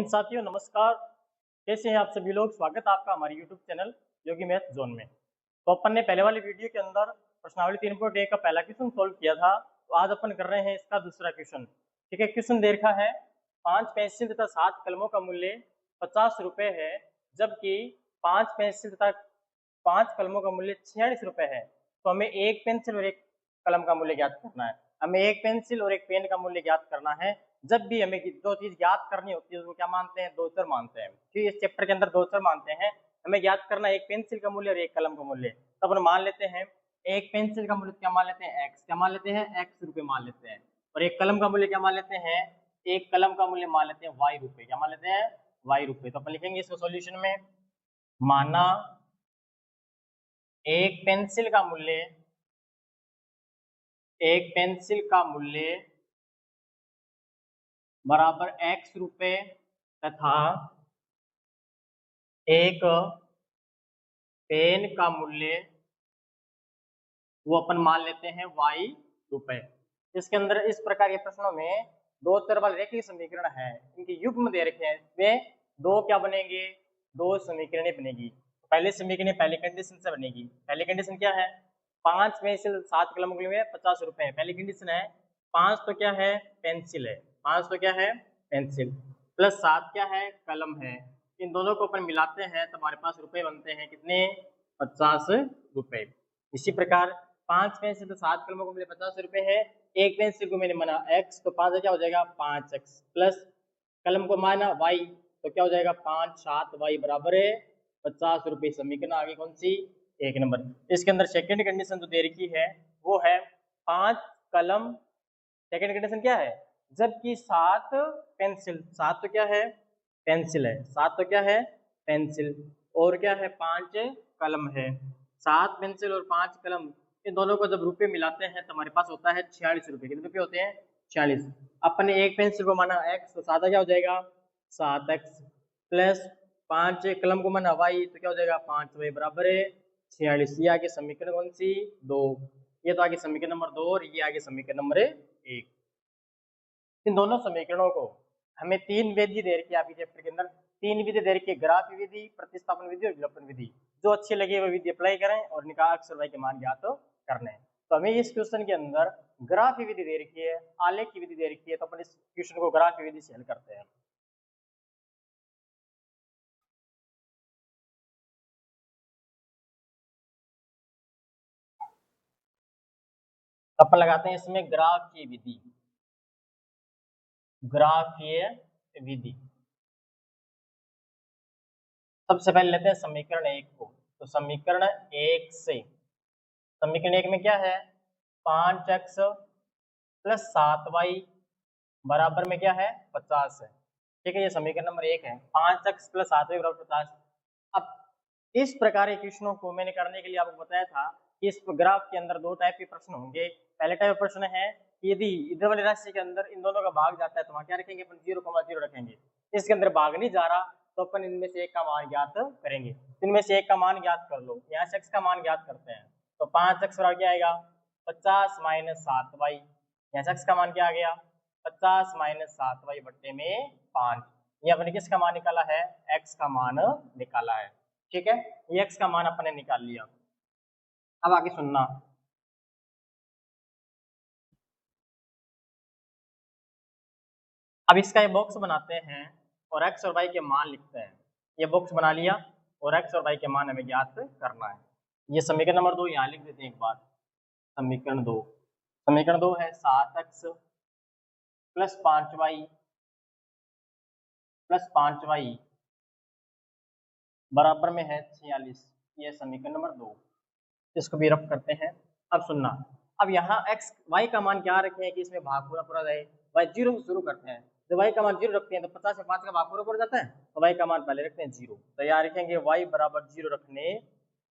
हिंद साथियों, नमस्कार। कैसे हैं आप सभी लोग। स्वागत है आपका हमारे यूट्यूब चैनल योगी मैथ जोन में। तो अपन ने पहले वाली वीडियो के अंदर प्रश्नावली 3.1 का पहला क्वेश्चन सोल्व किया था। तो आज अपन कर रहे हैं इसका दूसरा क्वेश्चन। ठीक है, क्वेश्चन दे रखा है 5 पेंसिल तथा 7 कलमों का मूल्य 50 रुपए है, जबकि 5 पेंसिल तथा 5 कलमों का मूल्य 46 रुपए है। तो हमें एक पेंसिल और एक कलम का मूल्य ज्ञात करना है। हमें एक पेंसिल और एक पेन का मूल्य ज्ञात करना है। जब भी हमें दो चीज ज्ञात करनी होती है उसको क्या मानते हैं, दो चर मानते हैं। ठीक है, इस चैप्टर के अंदर दो चर मानते हैं। हमें ज्ञात करना है एक पेंसिल का मूल्य और एक कलम का मूल्य। तो अपन मान लेते हैं एक पेंसिल का मूल्य क्या मान लेते हैं, एक्स। क्या मान लेते हैं, एक्स रुपए मान लेते हैं। और एक कलम का मूल्य क्या मान लेते हैं, एक कलम का मूल्य मान लेते हैं वाई रुपए। क्या मान लेते हैं, वाई रुपए। तो अपन लिखेंगे इसको सॉल्यूशन में, माना एक पेंसिल का मूल्य, एक पेंसिल का मूल्य बराबर x रुपए तथा एक पेन का मूल्य वो अपन मान लेते हैं y रुपए। इसके अंदर इस प्रकार के प्रश्नों में दो चर वाले रेखीय समीकरण है, इनके युग्म दे रखे हैं। वे दो क्या बनेंगे, दो समीकरणें बनेगी। पहले समीकरण पहले कंडीशन से बनेगी। पहली कंडीशन क्या है, 5 पेंसिल 7 कलम के लिए 50 रुपए है। पहली कंडीशन है 5 तो क्या है, पेंसिल है। 5 तो क्या है, पेंसिल, प्लस 7 क्या है, कलम है। इन दोनों को अपन मिलाते हैं तो हमारे पास रुपए बनते हैं कितने, 50 रुपए। इसी प्रकार 5 पेंसिल तो 7 कलमों को मिले 50 रुपए है। एक पेंसिल को मैंने माना x, तो 5 क्या हो जाएगा 5x, प्लस कलम को माना y, तो क्या हो जाएगा 5 7 y बराबर है 50 रुपए। समीकरण आगे कौन सी, एक नंबर। इसके अंदर सेकंड कंडीशन जो दे रखी है वो है 5 कलम। सेकंड कंडीशन क्या है, जबकि 7 पेंसिल, 7 तो क्या है, पेंसिल है। 7 तो क्या है, पेंसिल, और क्या है 5 कलम है। 7 पेंसिल और 5 कलम, इन दोनों को जब रुपए मिलाते हैं तो हमारे पास होता है 46 रुपए। कितने रुपए होते हैं, 46। अपने एक पेंसिल को माना x, तो 7 क्या हो जाएगा 7x, प्लस 5 कलम को माना y, तो क्या हो जाएगा 5y बराबर है 46। ये आगे समीकरण कौन सी, 2। ये तो आगे समीकरण नंबर 2 और ये आगे समीकरण नंबर 1। इन दोनों समीकरणों को हमें तीन विधि दे रखी है आपके चैप्टर के अंदर। तीन विधि दे रखी है, ग्राफ विधि, प्रतिस्थापन विधि और विलोपन विधि। जो अच्छी लगी वो विधि अप्लाई करें और निकाल अक्षर वाई के मान ज्ञात करने हैं। तो हमें इस क्वेश्चन के अंदर ग्राफ विधि दे रखी है, आलेख की विधि दे रखी है। तो अपन इस क्वेश्चन को ग्राफ विधि से हल करते हैं। अपन लगाते हैं इसमें ग्राफीय विधि, ग्राफीय विधि। सबसे पहले लेते हैं समीकरण 1 को। तो समीकरण 1 से, समीकरण 1 में क्या है 5x प्लस 7y बराबर में क्या है 50 है। ठीक है, ये समीकरण नंबर 1 है, 5x प्लस 7y बराबर 50। अब इस प्रकार के क्वेश्चनों को मैंने करने के लिए आपको बताया था कि इस ग्राफ के अंदर दो टाइप के प्रश्न होंगे। पहले टाइप प्रश्न है कि यदि इधर वाली राशि के अंदर इन दोनों का भाग जाता है तो वहां क्या रखेंगे अपन, 0,0 रखेंगे। इसके अंदर भाग नहीं जा रहा तो अपन इनमें से एक का मान ज्ञात करेंगे। इनमें से एक का मान ज्ञात कर लो, यहाँ से x का मान ज्ञात करते हैं। तो 5x बराबर क्या आएगा 50 माइनस 7y। यहाँ से x का मान क्या आ गया 50 माइनस 7y बट्टे में 5। ये अपने किसका मान निकाला है, x का मान निकाला है। ठीक है, ये x का मान अपने निकाल लिया। अब आगे सुनना, अब इसका ये बॉक्स बनाते हैं और x और y के मान लिखते हैं। ये बॉक्स बना लिया और x और y के मान हमें ज्ञात करना है। ये समीकरण नंबर 2 यहाँ लिख देते हैं एक बार। समीकरण 2, समीकरण 2 है 7x plus 5y plus 5y बराबर में है 46। ये समीकरण नंबर 2, इसको भी रफ करते हैं। अब सुनना, अब यहाँ x y का मान क्या रखे हैं कि इसमें भाग पूरा पूरा रहे। y 0 से शुरू करते हैं, जब y का मान 0 रखते हैं तो 50 से 5 का भाग पूरा पूरा जाता है, तो y का मान पहले रखते हैं 0। तो यहाँ लिखेंगे y बराबर 0 रखने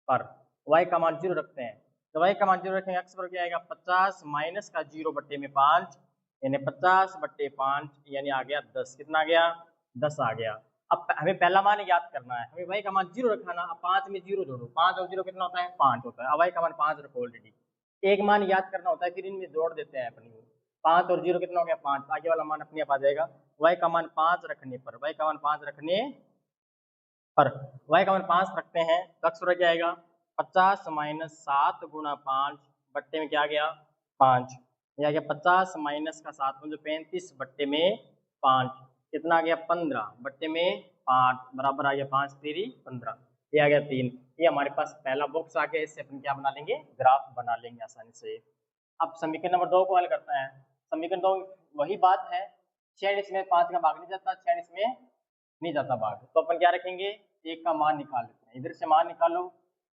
पर, y का मान 0 रखते हैं, जब y का मान 0 रखेंगे x पर क्या आएगा 50 माइनस का 0 बट्टे में 5, यानी 50 बट्टे 5 यानी आ गया 10। कितना आ गया, 10 आ गया। अब हमें पहला मान याद करना है, हमें y का मान 0 रखना। अब 5 में 0 जोड़ो, 5 और 0 कितना होता है 5 होता है। अब y का मान 5 रखो ऑलरेडी। एक मान याद करना होता है फिर इनमें जोड़ देते हैं अपनी। 5 और 0 कितना हो गया 5, आगे वाला मान अपने आप आ जाएगा। y का मान 5 रखने पर, y का मान 5 रखने पर, y का मान 5 रखते हैं तो अक्सर क्या आएगा 50 माइनस 7 गुणा 5 बट्टे में क्या आ गया 5, यह आ गया 50 माइनस का 7 मतलब 35 बट्टे में 5, कितना आ गया 15 बट्टे में 5 बराबर आ गया 5 तेरी 15, ये आ गया 3। ये हमारे पास पहला बॉक्स आ गया, इससे अपन क्या बना लेंगे ग्राफ बना लेंगे आसानी से। अब समीकरण नंबर 2 को हल करते हैं। समीकरण 2 वही बात है, 46 में 5 का भाग नहीं जाता, 46 में नहीं जाता भाग, तो अपन क्या रखेंगे एक का मान निकाल लेते हैं, इधर से मान निकालो,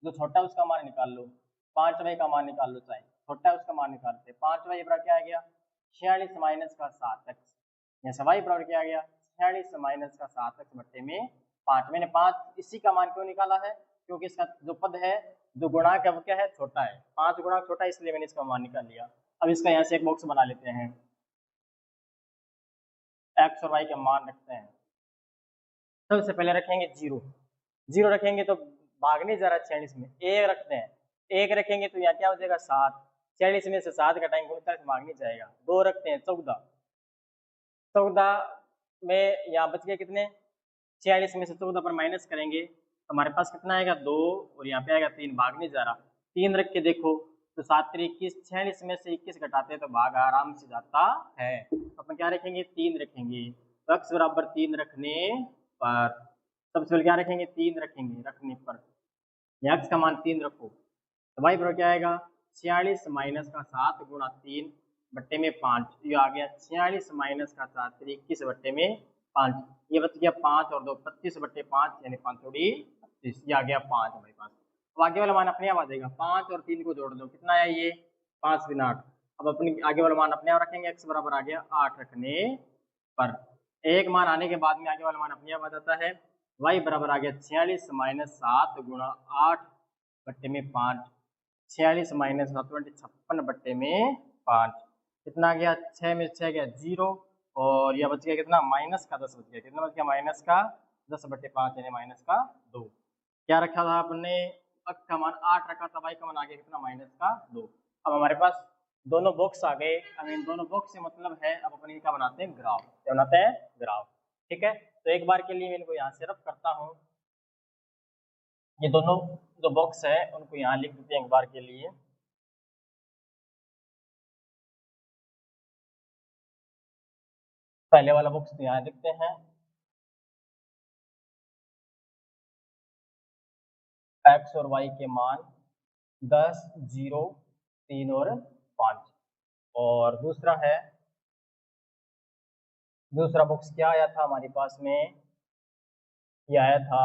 जो छोटा है उसका मान निकाल लो, 5y का मान निकाल लो, चाहे छोटा है उसका मान निकालते हैं। 5y बराबर क्या आ गया 46 माइनस का 7x, यहाँ y बराबर क्या आ गया 46 माइनस का 7x बट्टे में 5। मैंने 5 इसी का मान क्यों निकाला है, क्योंकि इसका जो पद है जो गुणांक है वो क्या है छोटा है, 5 गुणांक छोटा है, इसलिए मैंने इसका मान निकाल लिया। अब इसका यहाँ से एक बॉक्स बना लेते हैं, x और y के मान रखते हैं। सबसे पहले रखेंगे 0, 0 रखेंगे तो भाग नहीं जा रहा 46 में, 1 रखते हैं, 1 रखेंगे तो यहाँ क्या हो जाएगा 7, 46 में से 7 घटाएंगे 39 भाग नहीं जाएगा। 2 रखते हैं 14, 14 में यहाँ बच गए कितने 46 में से 14 पर माइनस करेंगे तो हमारे पास कितना आएगा 2 और यहाँ पे आएगा 3, भाग नहीं जा रहा। 3 रख के देखो तो 7 3 21, 46 में से 21 घटाते हैं तो भाग आराम से जाता है, तो अपन क्या रखेंगे 3 रखेंगे, तो x बराबर 3 रखने पर, सबसे पहले क्या रखेंगे 3 रखेंगे रखने पर, x का मान 3 रखो तो y बराबर क्या आएगा 46 माइनस का 7 गुणा 3 बट्टे में 5, ये आ गया 46 माइनस का 7 21 बट्टे में 5, ये बच गया 5 और 2 25 बट्टे 5 यानी 5 थोड़ी 25, ये आ गया 5 हमारे पास। अब आगे वाला मान अपने आप आ जाएगा, 5 और 3 को जोड़ दो कितना है ये 5 बिना 8। अब अपनी आगे वाला मान अपने आप रखेंगे, x बराबर आ गया 8 रखने पर, एक मान आने के बाद में आगे वाला मान अपने आप आ जाता है, y बराबर आ गया 46 माइनस 7 गुणा 8 बट्टे में 5, 46 माइनस 7 56 बट्टे में 5, कितना आ गया 6 में 6 गया 0 और यह बच गया कितना माइनस का 10 बच गया, कितना बच गया माइनस का 10 बट्टे 5 यानी माइनस का 2। क्या रखा था आपने x का मान 8 रखा था, y का मान आ गया कितना माइनस का 2। अब हमारे पास दोनों बॉक्स आ गए, अब इन दोनों बॉक्स से मतलब है अब अपन इनका बनाते हैं ग्राफ, क्या बनाते हैं ग्राफ, ठीक है। तो एक बार के लिए मैं इनको यहाँ से रफ करता हूँ, ये दोनों जो बॉक्स है उनको यहाँ लिख देते हैं एक बार के लिए। पहले वाला बॉक्स तो यहाँ लिखते हैं, x और y के मान 10 0 3 और 5, और दूसरा है दूसरा बॉक्स क्या आया था हमारे पास में, ये आया था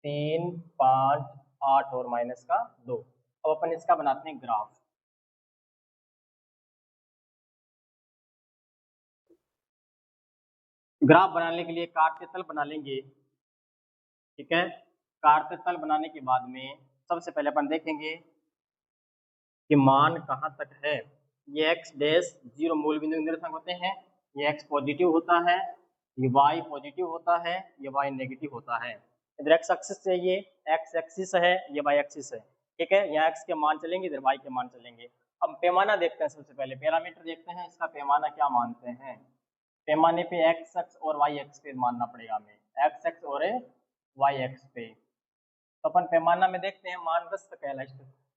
3 5 8 और माइनस का 2। अब अपन इसका बनाते हैं ग्राफ। ग्राफ बनाने के लिए काटते तल बना लेंगे, ठीक है। काटते तल बनाने के बाद में सबसे पहले अपन देखेंगे कि मान कहाँ तक है। ये x डैश 0 मूल बिंदु निर्देशांक होते हैं, ये x पॉजिटिव होता है, ये y पॉजिटिव होता है, ये y नेगेटिव होता है। इधर x एक्सिस है, ये x एक्सिस है, ये y एक्सिस है, ठीक है। यहाँ x के मान चलेंगे, इधर y के मान चलेंगे। अब पैमाना देखते हैं, सबसे पहले पैरामीटर देखते हैं, इसका पैमाना क्या मानते हैं। पैमाने पे x अक्ष और y अक्ष पे मानना पड़ेगा हमें, x अक्ष और y अक्ष पे। तो अपन पैमाना में देखते हैं मान 10 तक है लास्ट,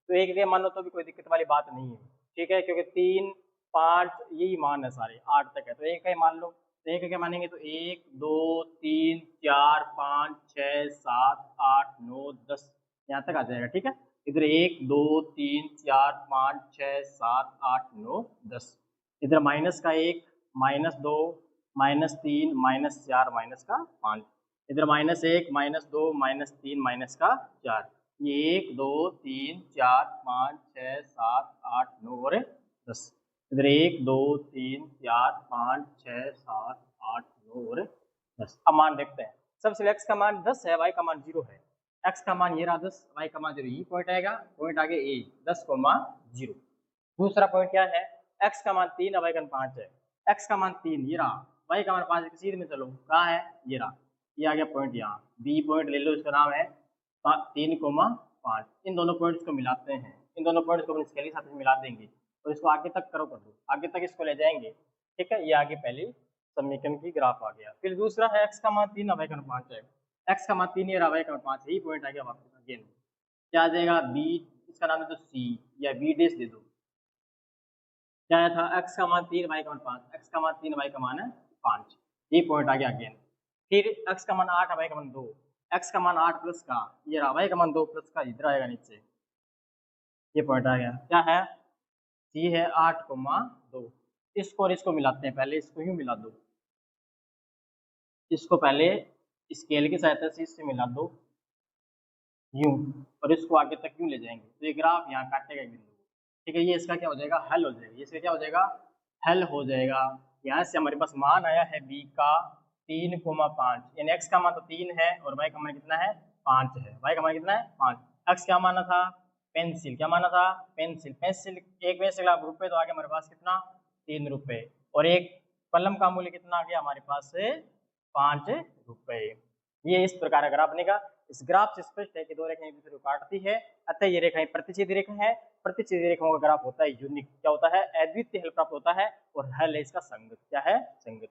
तो एक के मानो तो भी कोई दिक्कत वाली बात नहीं है, ठीक है, क्योंकि 3 5 यही मान है सारे, 8 तक है तो एक का मान लो, तो एक के मानेंगे तो 1 2 3 4 5 6 7 8 9 10 यहाँ तक आ जाएगा, ठीक है। इधर 1 2 3 4 5 6 7 8 9 10, इधर माइनस का 1 माइनस 2 माइनस 3 माइनस 4 माइनस का 5, इधर माइनस 1 माइनस 2 माइनस 3 माइनस का 4, ये 1 2 3 4 5 6 7 8 9 और 10, इधर 1 2 3 4 5 6 7 8 9 और 10। अब मान देखते हैं, सबसे x का मान 10 है, y का मान 0 है। x का मान ये रहा 10, y का मान 0, ये पॉइंट आएगा, पॉइंट आगे a 10 0। दूसरा पॉइंट क्या है, x का मान 3 है, y का मान 5 है। x का मान 3 ये रहा, y का मान 5 है, सीधे में चलो कहाँ है ये रहा, ये आ गया पॉइंट यहाँ, बी पॉइंट ले लो, इसका नाम है 3,5। इन दोनों पॉइंट्स को मिलाते हैं, इन दोनों पॉइंट्स को अपने स्केल के साथ मिला देंगे और इसको आगे तक करो कर दो, आगे तक इसको ले जाएंगे, ठीक है। ये आगे पहले समीकरण की ग्राफ आ गया। फिर दूसरा है x का मान 3 y का मान 5 है, x का मान 3 है और y का मान 5 है, यही पॉइंट आ गया वापस अगेन। क्या आ जाएगा b, इसका नाम दे दो c या b डैश दे दो। क्या आया था, x का मान 3 y का मान 5, x का मान 3 y का मान है 5, ये पॉइंट आ गया अगेन। फिर x का मान 8 y का मान 2, x का मान 8 प्लस का, ये रहा y का मान 2 प्लस का, इधर आएगा नीचे, ये पॉइंट आ गया। क्या है, c है 8,2, इसको और इसको मिलाते हैं, पहले इसको यूं मिला दो, इसको पहले स्केल की सहायता से इससे मिला दो यूं, और इसको आगे तक यूं ले जाएंगे तो ये ग्राफ यहाँ काटेगा एक बिंदु, ठीक है। ये इसका क्या हो जाएगा, हल हो जाएगा, ये इसका क्या हो जाएगा, हल हो जाएगा। यहाँ से हमारे पास मान आया है b का 3,5, यानी x का मान तो 3 है और y का मान कितना है, 5 है। y का मान कितना है, 5। x क्या माना था, पेंसिल, क्या माना था, पेंसिल। पेंसिल, एक पेंसिल का रुपये, तो आगे हमारे पास कितना, 3 रुपये, और एक कलम का मूल्य कितना आ गया हमारे पास से, 5 रुपये। ये इस प्रकार का ग्राफ बनेगा। इस ग्राफ से स्पष्ट है कि दो रेखाएं एक दूसरे को काटती है, अतः ये रेखाएं प्रतिच्छेदी रेखा है। प्रतिच्छेदी रेखाओं का ग्राफ होता है यूनिक, क्या होता है, अद्वितीय हल प्राप्त होता है, और हल है इसका संगत, क्या है, संगत।